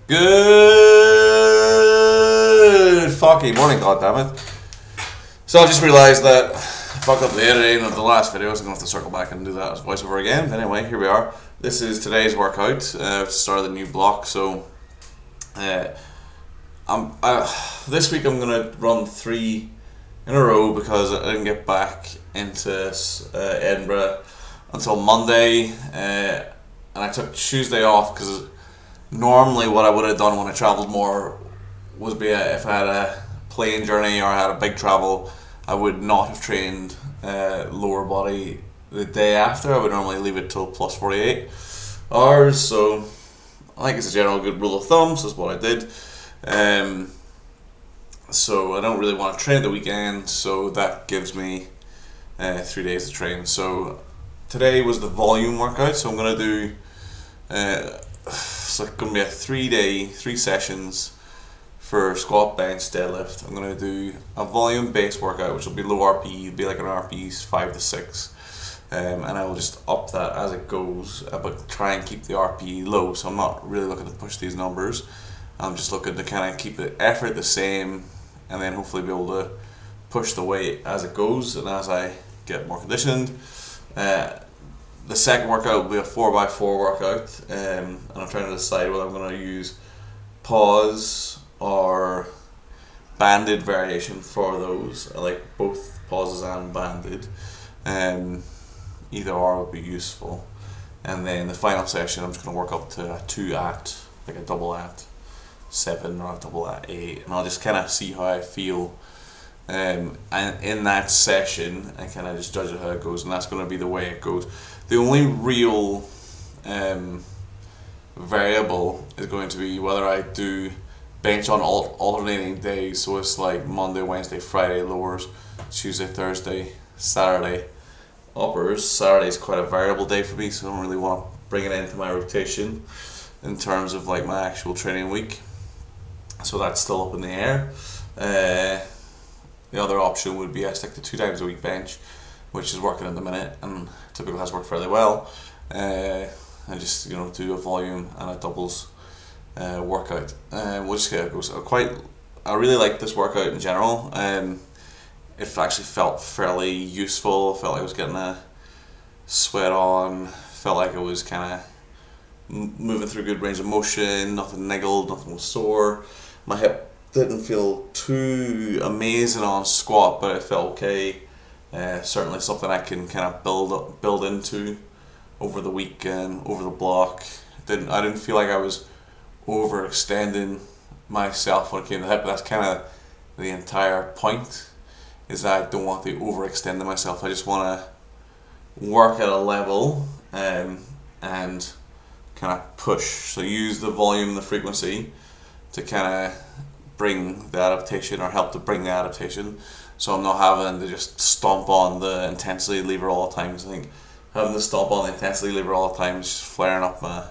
Good fucking morning, goddammit. So I just realised that I fucked up the editing of the last video, so I'm going to have to circle back and do that as voiceover again. Anyway, here we are. This is today's workout to start the new block. So this week I'm going to run 3 in a row because I didn't get back into Edinburgh until Monday, and I took Tuesday off because normally what I would have done when I travelled more would be if I had a plane journey or I had a big travel, I would not have trained lower body the day after. I would normally leave it till plus 48 hours, so I think it's a general good rule of thumb, so that's what I did. So I don't really want to train the weekend, so that gives me 3 days to train. So today was the volume workout, so I'm going to do it's going to be a 3 sessions for squat, bench, deadlift. I'm going to do a volume based workout, which will be low RPE, it'll be like an RPE 5 to 6, and I will just up that as it goes, but try and keep the RPE low. So I'm not really looking to push these numbers. I'm just looking to kind of keep the effort the same, and then hopefully be able to push the weight as it goes and as I get more conditioned. The second workout will be a 4x4 workout, and I'm trying to decide whether I'm going to use pause or banded variation for those. I like both pauses and banded. Either or would be useful. And then the final session, I'm just going to work up to a 2 at, like a double at 7 or a double at 8, and I'll just kind of see how I feel. And in that session, I kind of just judge it how it goes, and that's going to be the way it goes. The only real variable is going to be whether I do bench on alternating days, so it's like Monday, Wednesday, Friday lowers, Tuesday, Thursday, Saturday uppers. Saturday is quite a variable day for me, so I don't really want to bring it into my rotation in terms of like my actual training week. So that's still up in the air. The other option would be I stick to 2 times a week bench, which is working at the minute and typically has worked fairly well. I just do a volume and a doubles workout. We'll just see how it goes. I really like this workout in general. It actually felt fairly useful. Felt like I was getting a sweat on. Felt like I was kind of moving through good range of motion. Nothing niggled. Nothing was sore. My hip didn't feel too amazing on squat, but it felt okay. Certainly something I can kind of build into over the week and over the block. I didn't feel like I was overextending myself when it came to the hip. That's kind of the entire point, is that I don't want to overextend myself. I just want to work at a level and kind of push. So use the volume and the frequency to kind of bring the adaptation, or help to bring the adaptation, so I'm not having to just stomp on the intensity lever all the time. 'Cause I think having to stomp on the intensity lever all the time is just flaring up my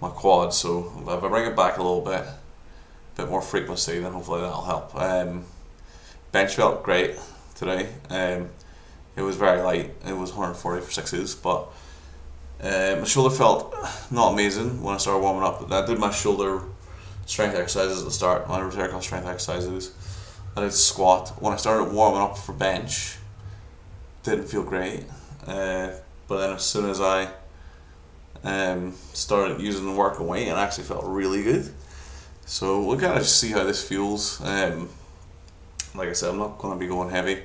quad. So if I bring it back a little bit more frequency, then hopefully that'll help. Bench felt great today. It was very light. It was 140 for 6s, but my shoulder felt not amazing when I started warming up. I did my shoulder strength exercises at the start, my rotator cuff strength exercises. I did squat. When I started warming up for bench, didn't feel great. But then as soon as I started using the working weight, it actually felt really good. So we'll kind of just see how this feels. Like I said, I'm not going to be going heavy.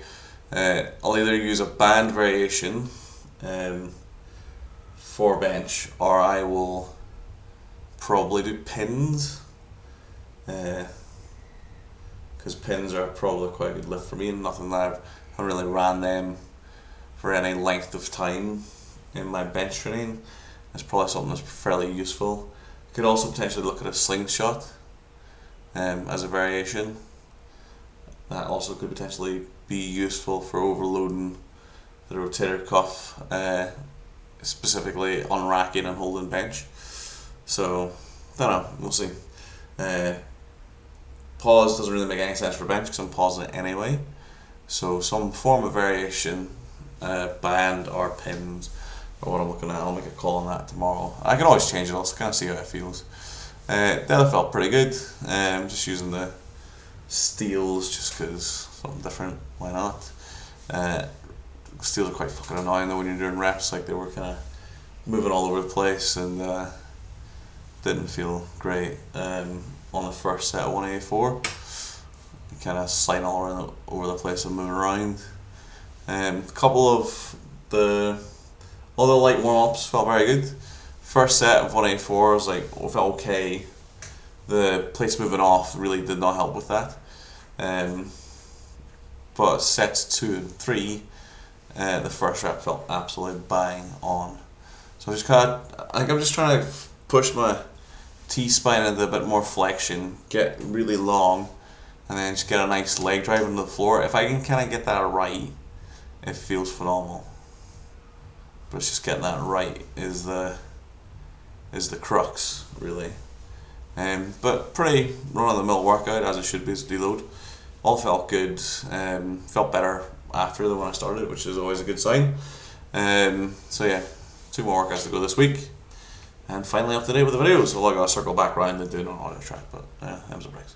I'll either use a band variation for bench, or I will probably do pins. Because pins are probably quite a good lift for me, and nothing that I haven't really ran them for any length of time in my bench training. It's probably something that's fairly useful. I could also potentially look at a slingshot as a variation. That also could potentially be useful for overloading the rotator cuff, specifically unracking and holding bench. So, I don't know, we'll see. Pause doesn't really make any sense for bench because I'm pausing it anyway. So some form of variation, band or pins, or what I'm looking at. I'll make a call on that tomorrow. I can always change it. I'll kind of see how it feels. Then it felt pretty good. Just using the steels just because something different. Why not? Steels are quite fucking annoying though when you're doing reps. Like they were kind of moving all over the place and didn't feel great on the first set of 184. Kind of sliding all around over the place and moving around. A couple of the other light warm-ups felt very good. First set of 184 was like, felt okay. The place moving off really did not help with that. But sets 2 and 3, the first rep felt absolutely bang on. So I think I'm just trying to push my T-spine into a bit more flexion, get really long, and then just get a nice leg drive into the floor. If I can kind of get that right, it feels phenomenal. But it's just getting that right is the crux, really. But pretty run-of-the-mill workout, as it should be, as deload. All felt good, felt better after than when I started, which is always a good sign. So yeah, 2 more workouts to go this week. And finally up to date with the videos, so I'll circle back around and do an audio track, but them's the breaks.